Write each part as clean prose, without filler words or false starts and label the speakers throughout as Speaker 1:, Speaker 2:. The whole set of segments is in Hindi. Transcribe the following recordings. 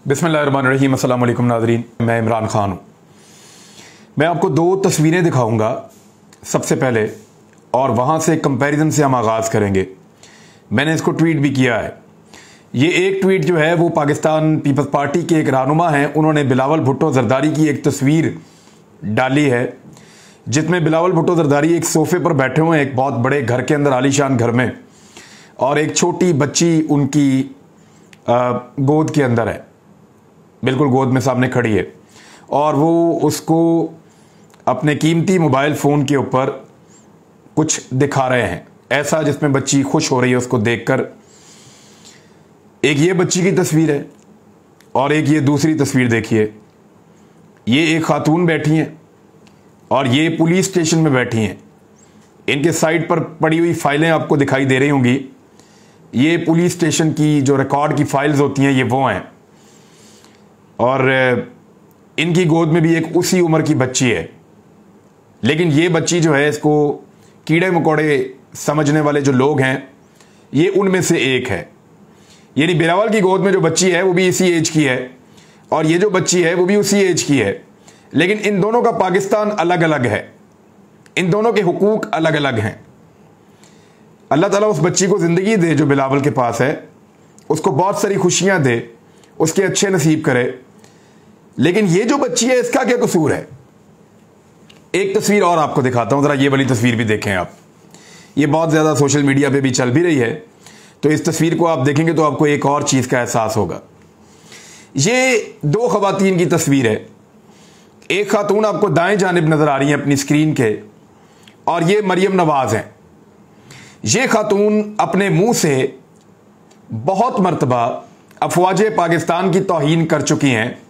Speaker 1: बिस्मिल्लाहिर्रहमानिर्रहीम। अस्सलाम वालेकुम नाज़रीन, मैं इमरान खान हूँ। मैं आपको दो तस्वीरें दिखाऊंगा सबसे पहले, और वहाँ से कंपैरिजन से हम आगाज़ करेंगे। मैंने इसको ट्वीट भी किया है। ये एक ट्वीट जो है वो पाकिस्तान पीपल्स पार्टी के एक रहनुमा हैं, उन्होंने बिलावल भुट्टो जरदारी की एक तस्वीर डाली है जिसमें बिलावल भुट्टो जरदारी एक सोफे पर बैठे हुए हैं एक बहुत बड़े घर के अंदर, आलीशान घर में, और एक छोटी बच्ची उनकी गोद के अंदर है, बिल्कुल गोद में सामने खड़ी है, और वो उसको अपने कीमती मोबाइल फ़ोन के ऊपर कुछ दिखा रहे हैं ऐसा जिसमें बच्ची खुश हो रही है उसको देखकर। एक ये बच्ची की तस्वीर है और एक ये दूसरी तस्वीर देखिए। ये एक खातून बैठी हैं और ये पुलिस स्टेशन में बैठी हैं। इनके साइड पर पड़ी हुई फाइलें आपको दिखाई दे रही होंगी। ये पुलिस स्टेशन की जो रिकॉर्ड की फाइल्स होती हैं ये वो हैं, और इनकी गोद में भी एक उसी उम्र की बच्ची है। लेकिन ये बच्ची जो है, इसको कीड़े मकोड़े समझने वाले जो लोग हैं, ये उनमें से एक है। यानी बिलावल की गोद में जो बच्ची है वो भी इसी एज की है, और ये जो बच्ची है वो भी उसी एज की है। लेकिन इन दोनों का पाकिस्तान अलग अलग है, इन दोनों के हुकूक अलग अलग हैं। अल्लाह ताला उस बच्ची को ज़िंदगी दे जो बिलावल के पास है, उसको बहुत सारी खुशियां दे, उसके अच्छे नसीब करे। लेकिन ये जो बच्ची है इसका क्या कसूर है? एक तस्वीर और आपको दिखाता हूं, जरा ये वाली तस्वीर भी देखें आप। ये बहुत ज़्यादा सोशल मीडिया पे भी चल भी रही है, तो इस तस्वीर को आप देखेंगे तो आपको एक और चीज़ का एहसास होगा। ये दो खवातीन की तस्वीर है। एक खातून आपको दाएं जानिब नज़र आ रही है अपनी स्क्रीन के, और ये मरियम नवाज हैं। ये खातून अपने मुंह से बहुत मरतबा अफवाज पाकिस्तान की तौहीन कर चुकी हैं।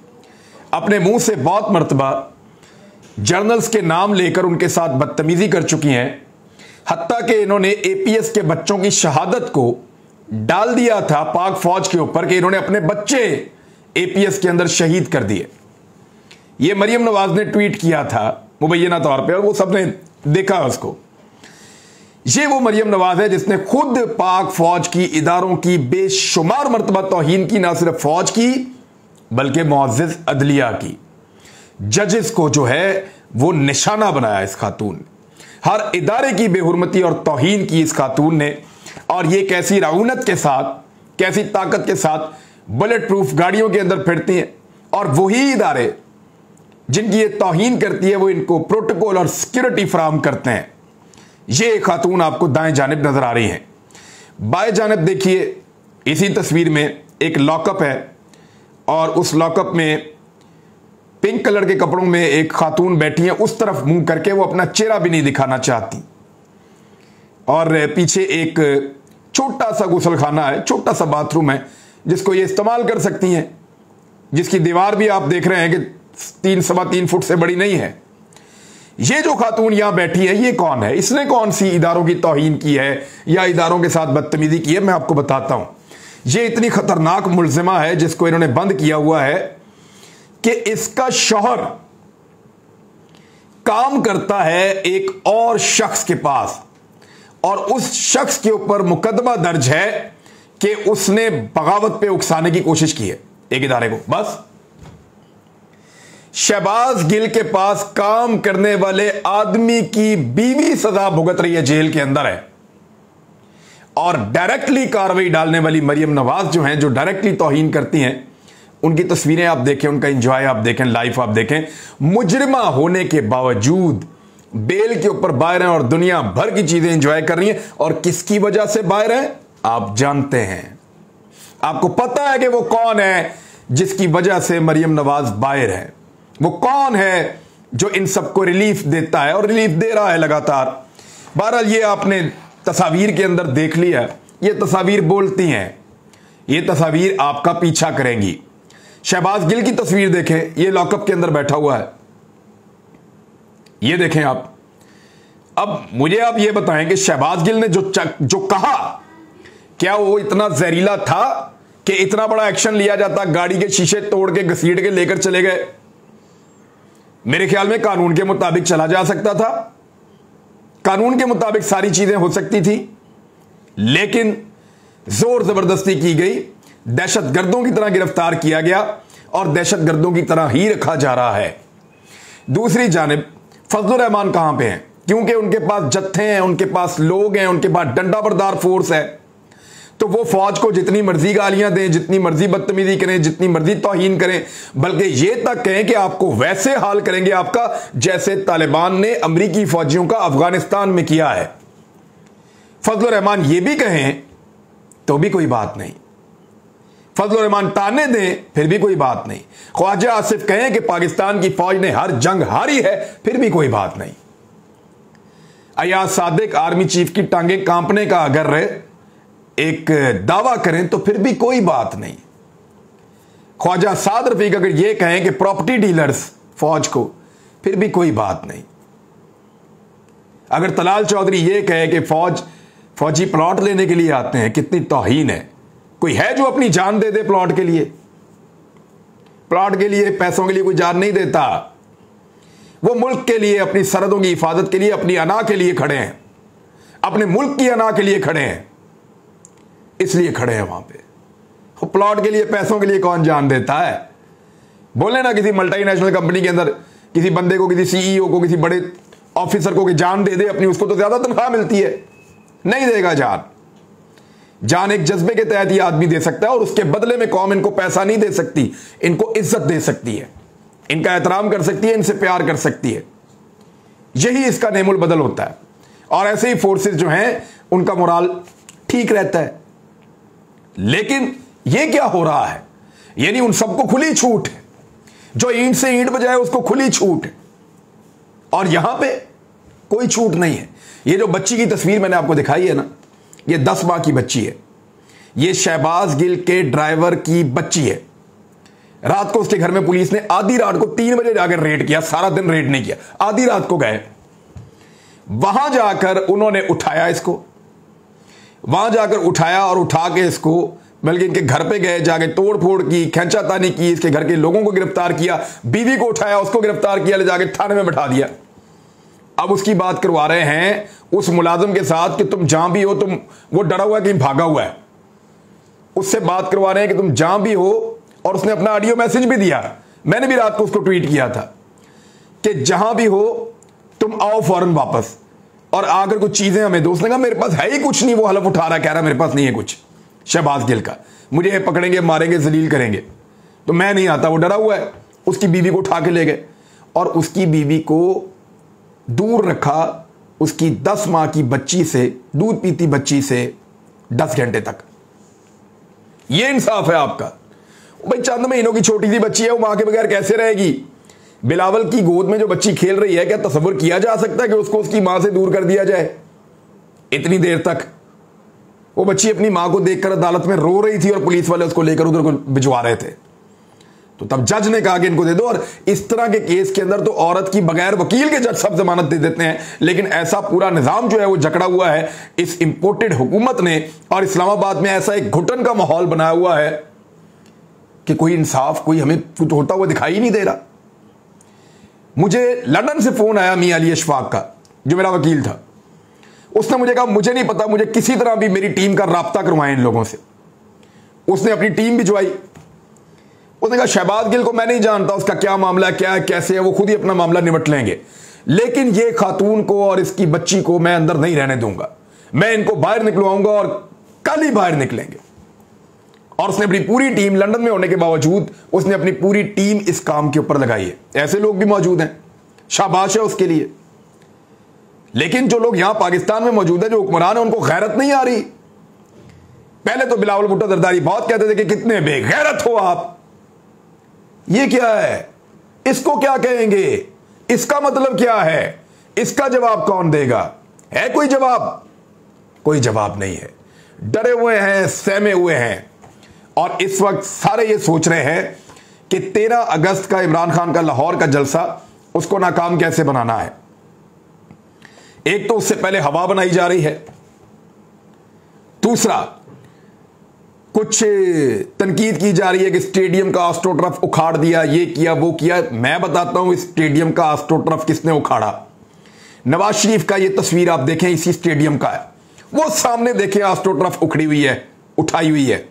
Speaker 1: अपने मुंह से बहुत मरतबा जर्नल्स के नाम लेकर उनके साथ बदतमीजी कर चुकी हैं। हत्ता कि इन्होंने APS के बच्चों की शहादत को डाल दिया था पाक फौज के ऊपर कि इन्होंने अपने बच्चे APS के अंदर शहीद कर दिए। ये मरियम नवाज ने ट्वीट किया था मुबैना तौर पे, और वो सबने देखा उसको। ये वो मरियम नवाज है जिसने खुद पाक फौज की इदारों की बेशुमार मरतबा तौहीन की, ना सिर्फ फौज की बल्कि मुअज़्ज़िज़ अदलिया की। जजेस को जो है वो निशाना बनाया इस खातून ने, हर इदारे की बेहुरमती और तौहीन की इस खातून ने। और ये कैसी रऊनत के साथ, कैसी ताकत के साथ बुलेट प्रूफ गाड़ियों के अंदर फिरती हैं, और वही इदारे जिनकी ये तौहीन करती है वो इनको प्रोटोकॉल और सिक्योरिटी फराहम करते हैं। ये खातून आपको दाएं जानिब नजर आ रही हैं। बाएं जानिब देखिए, इसी तस्वीर में एक लॉकअप है, और उस लॉकअप में पिंक कलर के कपड़ों में एक खातून बैठी है, उस तरफ मुंह करके, वो अपना चेहरा भी नहीं दिखाना चाहती। और पीछे एक छोटा सा गुसलखाना है, छोटा सा बाथरूम है जिसको ये इस्तेमाल कर सकती हैं, जिसकी दीवार भी आप देख रहे हैं कि 3-3.25 फुट से बड़ी नहीं है। ये जो खातून यहां बैठी है, ये कौन है? इसने कौन सी इदारों की तौहीन की है या इदारों के साथ बदतमीजी की है? मैं आपको बताता हूं। ये इतनी खतरनाक मुलजिमा है जिसको इन्होंने बंद किया हुआ है कि इसका शौहर काम करता है एक और शख्स के पास, और उस शख्स के ऊपर मुकदमा दर्ज है कि उसने बगावत पे उकसाने की कोशिश की है एक इदारे को। बस शहबाज गिल के पास काम करने वाले आदमी की बीवी सजा भुगत रही है, जेल के अंदर है, और डायरेक्टली कार्रवाई डालने वाली मरियम नवाज जो हैं, जो डायरेक्टली तौहीन करती हैं, उनकी तस्वीरें आप देखें, उनका एंजॉय आप देखें, लाइफ आप देखें। मुजरिमा होने के बावजूद बेल के ऊपर बाहर हैं और दुनिया भर की चीजें एंजॉय कर रही हैं। और किसकी वजह से बाहर हैं आप जानते हैं। आपको पता है कि वो कौन है जिसकी वजह से मरियम नवाज बाहर है? वो कौन है जो इन सबको रिलीफ देता है और रिलीफ दे रहा है लगातार? बहरहाल ये आपने तस्वीर के अंदर देख लिया। ये तस्वीर बोलती हैं, ये तस्वीर आपका पीछा करेंगी। शहबाज गिल की तस्वीर देखें, ये लॉकअप के अंदर बैठा हुआ है, ये देखें आप। अब मुझे आप ये बताएं कि शहबाज गिल ने जो कहा, क्या वो इतना जहरीला था कि इतना बड़ा एक्शन लिया जाता, गाड़ी के शीशे तोड़ के घसीट के लेकर चले गए? मेरे ख्याल में कानून के मुताबिक चला जा सकता था, कानून के मुताबिक सारी चीजें हो सकती थी, लेकिन जोर जबरदस्ती की गई, दहशतगर्दों की तरह गिरफ्तार किया गया और दहशतगर्दों की तरह ही रखा जा रहा है। दूसरी जानिब फजलुर रहमान कहां पे हैं? क्योंकि उनके पास जत्थे हैं, उनके पास लोग हैं, उनके पास डंडा बरदार फोर्स है, तो वो फौज को जितनी मर्जी गालियां दें, जितनी मर्जी बदतमीजी करें, जितनी मर्जी तौहीन करें, बल्कि ये तक कहें कि आपको वैसे हाल करेंगे आपका जैसे तालिबान ने अमरीकी फौजियों का अफगानिस्तान में किया है। फजलुर रहमान ये भी कहें तो भी कोई बात नहीं, फजलुर रहमान ताने दें फिर भी कोई बात नहीं, ख्वाजा आसिफ कहें कि पाकिस्तान की फौज ने हर जंग हारी है फिर भी कोई बात नहीं, अयाज सादिक आर्मी चीफ की टांगें कांपने का अगर एक दावा करें तो फिर भी कोई बात नहीं, ख्वाजा साद रफीक अगर यह कहें कि प्रॉपर्टी डीलर्स फौज को, फिर भी कोई बात नहीं, अगर तलाल चौधरी यह कहे कि फौजी प्लॉट लेने के लिए आते हैं, कितनी तौहीन है। कोई है जो अपनी जान दे दे प्लॉट के लिए? प्लॉट के लिए, पैसों के लिए कोई जान नहीं देता। वो मुल्क के लिए, अपनी सरहदों की हिफाजत के लिए, अपनी अना के लिए खड़े हैं, अपने मुल्क की अना के लिए खड़े हैं, इसलिए खड़े हैं वहां पे। वो प्लॉट के लिए, पैसों के लिए कौन जान देता है? बोले ना किसी मल्टीनेशनल कंपनी के अंदर किसी बंदे को, किसी सीईओ को, किसी बड़े ऑफिसर को कि जान दे दे अपनी, उसको तो ज्यादा तनख्वाह मिलती है, नहीं देगा जान। जान एक जज्बे के तहत ही आदमी दे सकता है और उसके बदले में कौम इनको पैसा नहीं दे सकती, इनको इज्जत दे सकती है, इनका एहतराम कर सकती है, इनसे प्यार कर सकती है। यही इसका नेमुल बदल होता है। और ऐसे ही फोर्सेस जो हैं उनका मोराल ठीक रहता है। लेकिन यह क्या हो रहा है? यानी उन सबको खुली छूट है, जो ईंट से ईंट बजाए उसको खुली छूट है, और यहां पे कोई छूट नहीं है। ये जो बच्ची की तस्वीर मैंने आपको दिखाई है ना, ये 10 माह की बच्ची है। ये शहबाज गिल के ड्राइवर की बच्ची है। रात को उसके घर में पुलिस ने आधी रात को 3 बजे जाकर रेड किया, सारा दिन रेड नहीं किया, आधी रात को गए, वहां जाकर उन्होंने उठाया इसको, वहां जाकर उठाया और उठा के इसको, बल्कि इनके घर पे गए, जाके तोड़ फोड़ की, खींचातानी की, इसके घर के लोगों को गिरफ्तार किया, बीवी को उठाया, उसको गिरफ्तार किया, ले जाके थाने में बैठा दिया। अब उसकी बात करवा रहे हैं उस मुलाजिम के साथ कि तुम जहां भी हो, तुम, वो डरा हुआ है कहीं भागा हुआ है, उससे बात करवा रहे हैं कि तुम जहां भी हो, और उसने अपना ऑडियो मैसेज भी दिया, मैंने भी रात को उसको ट्वीट किया था कि जहां भी हो तुम आओ फौरन वापस, और आकर कुछ चीजें हमें दो। उसने कहा मेरे पास है ही कुछ नहीं, वो हलफ उठा रहा, कह रहा मेरे पास नहीं है कुछ, शहबाज गिल का, मुझे पकड़ेंगे, मारेंगे, जलील करेंगे, तो मैं नहीं आता। वो डरा हुआ है। उसकी बीवी को उठा के ले गए और उसकी बीवी को दूर रखा उसकी 10 माह की बच्ची से, दूध पीती बच्ची से 10 घंटे तक। यह इंसाफ है आपका? भाई चंद महीनों की छोटी सी बच्ची है, वो मां के बगैर कैसे रहेगी? बिलावल की गोद में जो बच्ची खेल रही है, क्या तसव्वुर किया जा सकता है कि उसको उसकी मां से दूर कर दिया जाए इतनी देर तक? वो बच्ची अपनी मां को देखकर अदालत में रो रही थी और पुलिस वाले उसको लेकर उधर को भिजवा रहे थे। तो तब जज ने कहा कि इनको दे दो। और इस तरह के केस के अंदर तो औरत की बगैर वकील के जज सब जमानत दे देते हैं, लेकिन ऐसा पूरा निजाम जो है वो जकड़ा हुआ है इस इंपोर्टेड हुकूमत ने, और इस्लामाबाद में ऐसा एक घुटन का माहौल बनाया हुआ है कि कोई इंसाफ, कोई हमें कुछ होता हुआ दिखाई नहीं दे रहा। मुझे लंदन से फोन आया मियां अली अशफाक का, जो मेरा वकील था। उसने मुझे कहा मुझे नहीं पता, मुझे किसी तरह भी मेरी टीम का राब्ता करवाएं इन लोगों से। उसने अपनी टीम भिजवाई। उसने कहा शहबाज गिल को मैं नहीं जानता, उसका क्या मामला है, क्या है, कैसे है, वो खुद ही अपना मामला निपट लेंगे, लेकिन ये खातून को और इसकी बच्ची को मैं अंदर नहीं रहने दूंगा, मैं इनको बाहर निकलवाऊंगा और कल ही बाहर निकलेंगे। और उसने अपनी पूरी टीम, लंदन में होने के बावजूद उसने अपनी पूरी टीम इस काम के ऊपर लगाई है। ऐसे लोग भी मौजूद हैं, शाबाश है उसके लिए। लेकिन जो लोग यहां पाकिस्तान में मौजूद है, जो हुक्मरान है, उनको गैरत नहीं आ रही। पहले तो बिलावल भुट्टो जरदारी बहुत कहते थे कि कितने बेगैरत हो आप, ये क्या है, इसको क्या कहेंगे, इसका मतलब क्या है, इसका जवाब कौन देगा? है कोई जवाब? कोई जवाब नहीं है। डरे हुए हैं, सहमे हुए हैं। और इस वक्त सारे ये सोच रहे हैं कि 13 अगस्त का इमरान खान का लाहौर का जलसा, उसको नाकाम कैसे बनाना है। एक तो उससे पहले हवा बनाई जा रही है, दूसरा कुछ तनकीद की जा रही है कि स्टेडियम का आस्ट्रोटर्फ उखाड़ दिया, ये किया, वो किया। मैं बताता हूं इस स्टेडियम का आस्ट्रोटर्फ किसने उखाड़ा। नवाज शरीफ का ये तस्वीर आप देखें, इसी स्टेडियम का है, वो सामने देखें आस्ट्रोटर्फ उखड़ी हुई है, उठाई हुई है।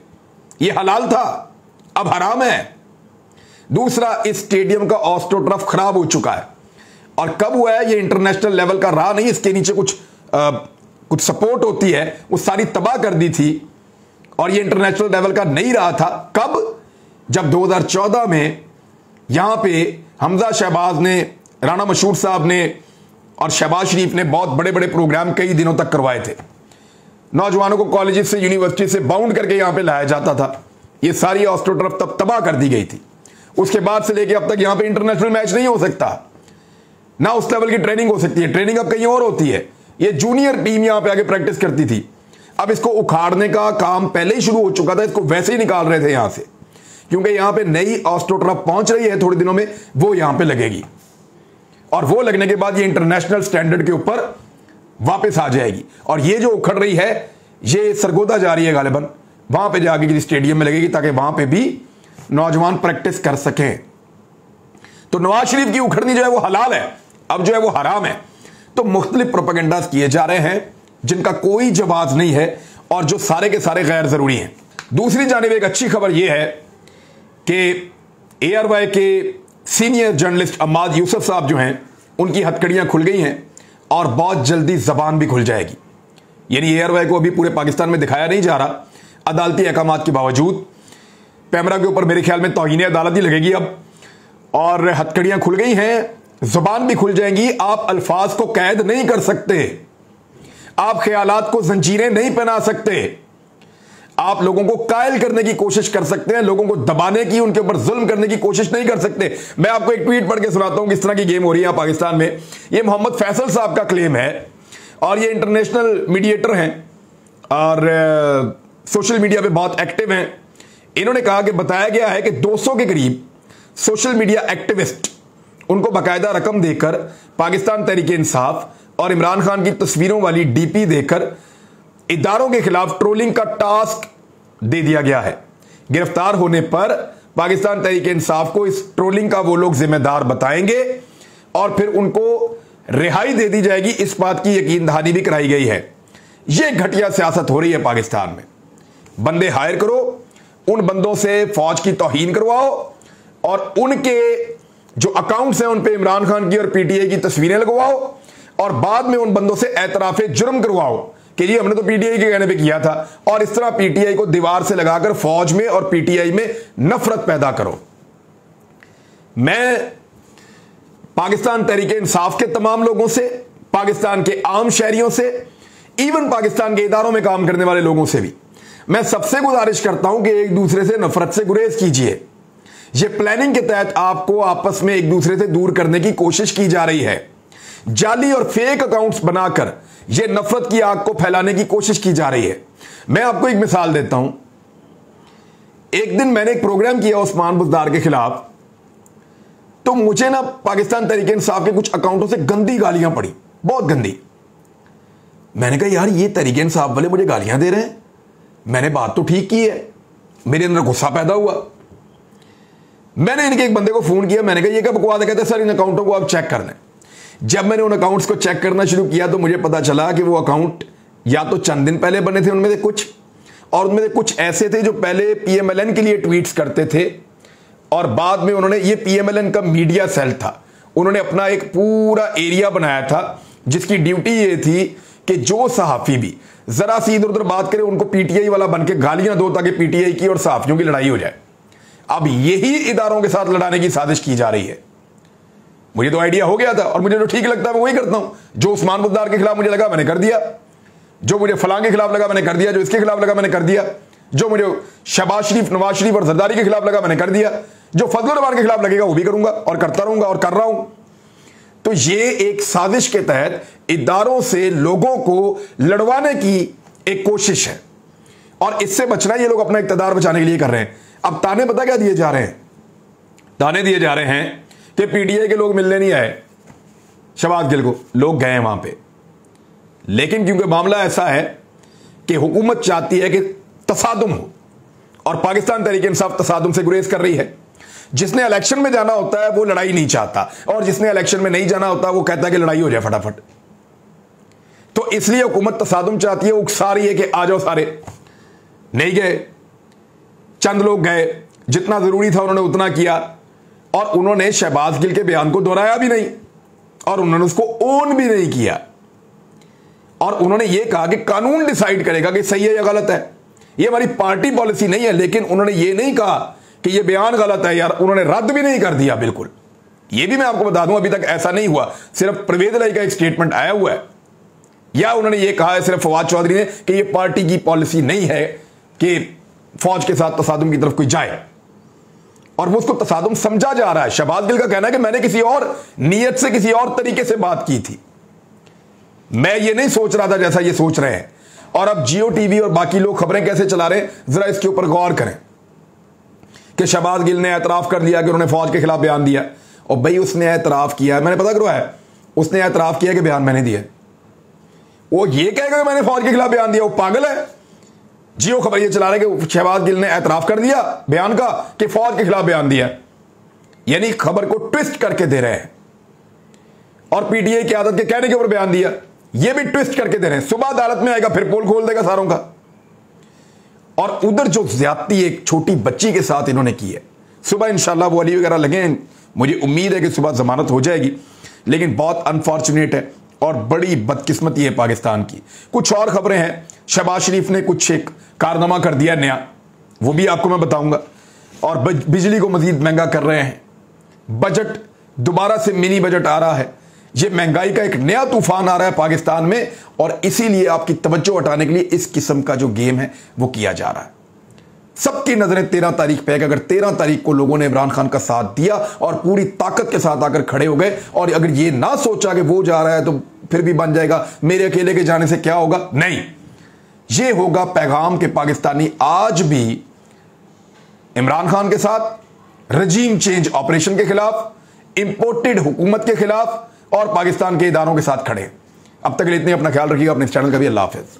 Speaker 1: यह हलाल था, अब हराम है। दूसरा, इस स्टेडियम का ऑस्ट्रोटर्फ खराब हो चुका है, और कब हुआ है, यह इंटरनेशनल लेवल का रहा नहीं, इसके नीचे कुछ सपोर्ट होती है, वो सारी तबाह कर दी थी, और ये इंटरनेशनल लेवल का नहीं रहा था। कब? जब 2014 में यहां पे हमजा शहबाज ने, राना मशहूर साहब ने और शहबाज शरीफ ने बहुत बड़े बड़े प्रोग्राम कई दिनों तक करवाए थे। नौजवानों को कॉलेज से, यूनिवर्सिटी से बाउंड करके यहां पे लाया जाता था। ये सारी ऑस्ट्रोटर्फ तब तबाह कर दी गई थी। उसके बाद से लेके अब तक यहां पे इंटरनेशनल मैच नहीं हो सकता, ना उस लेवल की ट्रेनिंग हो सकती है। ट्रेनिंग अब कहीं और होती है। ये जूनियर टीम यहां पे आगे प्रैक्टिस करती थी। अब इसको उखाड़ने का काम पहले ही शुरू हो चुका था, इसको वैसे ही निकाल रहे थे यहां से, क्योंकि यहां पे नई ऑस्ट्रोटर्फ पहुंच रही है थोड़े दिनों में, वो यहां पे लगेगी, और वो लगने के बाद ये इंटरनेशनल स्टैंडर्ड के ऊपर वापस आ जाएगी। और ये जो उखड़ रही है, ये सरगोदा जा रही है गालिबन, वहां पे जाके किसी स्टेडियम में लगेगी, ताकि वहां पे भी नौजवान प्रैक्टिस कर सकें। तो नवाज शरीफ की उखड़नी जो है वो हलाल है, अब जो है वो हराम है। तो मुख्तलिफ प्रोपेगेंडास किए जा रहे हैं जिनका कोई जवाब नहीं है, और जो सारे के सारे गैर जरूरी हैं। दूसरी जानिब एक अच्छी खबर यह है कि ARY के सीनियर जर्नलिस्ट अम्माद यूसुफ साहब जो हैं, उनकी हथकड़ियां खुल गई हैं, और बहुत जल्दी जबान भी खुल जाएगी। यानी ARY को अभी पूरे पाकिस्तान में दिखाया नहीं जा रहा, अदालती अहकामात के बावजूद। पैमरा के ऊपर मेरे ख्याल में तौहीन अदालत ही लगेगी अब, और हथकड़ियां खुल गई हैं, जुबान भी खुल जाएंगी। आप अल्फाज को कैद नहीं कर सकते, आप ख्यालात को जंजीरें नहीं पहना सकते, आप लोगों को कायल करने की कोशिश कर सकते हैं, लोगों को दबाने की, उनके ऊपर जुल्म करने की कोशिश नहीं कर सकते। मैं आपको एक ट्वीट पढ़ के सुनाता हूं किस तरह की गेम हो रही है पाकिस्तान में। ये मोहम्मद फैसल साहब का क्लेम है, और ये इंटरनेशनल मीडिएटर हैं और सोशल मीडिया पे बहुत एक्टिव हैं। इन्होंने कहा कि बताया गया है कि 200 के करीब सोशल मीडिया एक्टिविस्ट उनको बाकायदा रकम देकर पाकिस्तान तहरीके इंसाफ और इमरान खान की तस्वीरों वाली DP देकर इदारों के खिलाफ ट्रोलिंग का टास्क दे दिया गया है। गिरफ्तार होने पर पाकिस्तान तहरीके इंसाफ को इस ट्रोलिंग का वो लोग जिम्मेदार बताएंगे, और फिर उनको रिहाई दे दी जाएगी। इस बात की यकीन दहानी भी कराई गई है। यह घटिया सियासत हो रही है पाकिस्तान में। बंदे हायर करो, उन बंदों से फौज की तौहीन करवाओ, और उनके जो अकाउंट्स हैं उन पे इमरान खान की और PTI की तस्वीरें लगवाओ, और बाद में उन बंदों से एतराफे जुर्म करवाओ कि जी हमने तो PTI के कहने पे किया था, और इस तरह PTI को दीवार से लगाकर फौज में और PTI में नफरत पैदा करो। मैं पाकिस्तान तहरीके इंसाफ के तमाम लोगों से, पाकिस्तान के आम शहरियों से, इवन पाकिस्तान के इदारों में काम करने वाले लोगों से भी मैं सबसे गुजारिश करता हूं कि एक दूसरे से नफरत से गुरेज कीजिए। यह प्लानिंग के तहत आपको आपस में एक दूसरे से दूर करने की कोशिश की जा रही है। जाली और फेक अकाउंट्स बनाकर यह नफरत की आग को फैलाने की कोशिश की जा रही है। मैं आपको एक मिसाल देता हूं। एक दिन मैंने एक प्रोग्राम किया उस्मान बुज़दार के खिलाफ, तो मुझे ना पाकिस्तान तहरीके इंसाफ के कुछ अकाउंटों से गंदी गालियां पड़ी, बहुत गंदी। मैंने कहा यार ये तहरीके इंसाफ वाले मुझे गालियां दे रहे हैं, मैंने बात तो ठीक की है। मेरे अंदर गुस्सा पैदा हुआ। मैंने इनके एक बंदे को फोन किया, मैंने कहा ये क्या बकवास है? कहते सर इन अकाउंटों को आप चेक कर लें। जब मैंने उन अकाउंट्स को चेक करना शुरू किया तो मुझे पता चला कि वो अकाउंट या तो चंद दिन पहले बने थे उनमें से कुछ, और उनमें से कुछ ऐसे थे जो पहले PMLN के लिए ट्वीट्स करते थे, और बाद में उन्होंने, ये PMLN का मीडिया सेल था, उन्होंने अपना एक पूरा एरिया बनाया था जिसकी ड्यूटी ये थी कि जो सहाफी भी जरा सी इधर उधर बात करे उनको PTI वाला बन के गालियां दो, ताकि PTI की और सहाफियों की लड़ाई हो जाए। अब यही इदारों के साथ लड़ाने की साजिश की जा रही है। मुझे तो आइडिया हो गया था, और मुझे जो ठीक लगता है मैं वही करता हूं। जो उस्मान बुज़दार के खिलाफ मुझे लगा मैंने कर दिया, जो मुझे फलां के खिलाफ लगा मैंने कर दिया, जो इसके खिलाफ लगा मैंने कर दिया, जो मुझे शहबाज शरीफ, नवाज शरीफ और जरदारी के खिलाफ लगा मैंने कर दिया, जो फजल रहमान के खिलाफ लगेगा वो भी करूंगा, और करता रहूंगा और कर रहा हूं। तो ये एक साजिश के तहत इदारों से लोगों को लड़वाने की एक कोशिश है, और इससे बचना ये लोग अपना इक़्तिदार बचाने के लिए कर रहे हैं। अब ताने पता क्या दिए जा रहे हैं? ताने दिए जा रहे हैं कि PTI के लोग मिलने नहीं आए शहबाज गिल को। लोग गए वहां पे, लेकिन क्योंकि मामला ऐसा है कि हुकूमत चाहती है कि तसादुम हो, और पाकिस्तान तहरीके इंसाफ तसादुम से गुरेज कर रही है। जिसने इलेक्शन में जाना होता है वो लड़ाई नहीं चाहता, और जिसने इलेक्शन में नहीं जाना होता वो कहता है कि लड़ाई हो जाए फटाफट। तो इसलिए हुकूमत तसादुम चाहती है, उकसा रही है कि आ जाओ सारे। नहीं गए, चंद लोग गए, जितना जरूरी था उन्होंने उतना किया, और उन्होंने शहबाज गिल के बयान को दोहराया भी नहीं और उन्होंने उसको ओन भी नहीं किया। और उन्होंने ये कहा कि कानून डिसाइड करेगा कि सही है या गलत है, ये हमारी पार्टी पॉलिसी नहीं है। लेकिन उन्होंने ये नहीं कहा कि ये बयान गलत है यार, उन्होंने रद्द भी नहीं कर दिया बिल्कुल। ये भी मैं आपको बता दूं, अभी तक ऐसा नहीं हुआ। सिर्फ परवेज इलाही का एक स्टेटमेंट आया हुआ है, या उन्होंने ये कहा है सिर्फ फवाद चौधरी ने कि ये पार्टी की पॉलिसी नहीं है कि फौज के साथ तसादुम की तरफ कोई जाए, और वो उसको तसादुम समझा जा रहा है। शहबाज गिल का कहना है कि मैंने किसी और नीयत से, किसी और तरीके से बात की थी, मैं ये नहीं सोच रहा था जैसा ये सोच रहे हैं। और अब जियो टीवी और बाकी लोग खबरें कैसे चला रहे हैं, जरा इसके ऊपर गौर करें कि शहबाज गिल ने एतराफ कर लिया कि उन्होंने फौज के खिलाफ बयान दिया। और भाई उसने एतराफ किया, मैंने पता करवाया है, उसने एतराफ किया कि बयान मैंने दिया। वो ये कहेगा कि मैंने फौज के खिलाफ बयान दिया, वो पागल है। जियो खबर ये चला रहे कि शहबाज गिल ने एतराफ कर दिया बयान का कि फौज के खिलाफ बयान दिया, यानी खबर को ट्विस्ट करके दे रहे हैं। और पीटीआई की आदत के कहने के ऊपर बयान दिया, ये भी ट्विस्ट करके दे रहे हैं। सुबह अदालत में आएगा, फिर पोल खोल देगा सारों का। और उधर जो ज्यादती एक छोटी बच्ची के साथ इन्होंने की है, सुबह इंशाल्लाह वो अली वगैरह लगे, मुझे उम्मीद है कि सुबह जमानत हो जाएगी। लेकिन बहुत अनफॉर्चुनेट है और बड़ी बदकिस्मती है पाकिस्तान की। कुछ और खबरें हैं, शहबाज शरीफ ने कुछ एक कारनामा कर दिया नया, वो भी आपको मैं बताऊंगा। और बिजली को मजीद महंगा कर रहे हैं, बजट दोबारा से मिनी बजट आ रहा है, ये महंगाई का एक नया तूफान आ रहा है पाकिस्तान में। और इसीलिए आपकी तवज्जो हटाने के लिए इस किस्म का जो गेम है वो किया जा रहा है। सबकी नजरें 13 तारीख पे है कि अगर 13 तारीख को लोगों ने इमरान खान का साथ दिया और पूरी ताकत के साथ आकर खड़े हो गए, और अगर ये ना सोचा कि वो जा रहा है तो फिर भी बन जाएगा, मेरे अकेले के जाने से क्या होगा, नहीं, ये होगा पैगाम के पाकिस्तानी आज भी इमरान खान के साथ, रजीम चेंज ऑपरेशन के खिलाफ, इंपोर्टेड हुकूमत के खिलाफ और पाकिस्तान के इदारों के साथ खड़े। अब तक के लिए इतने, अपना ख्याल रखिएगा, अपने इस चैनल का भी। अल्लाह हाफिज।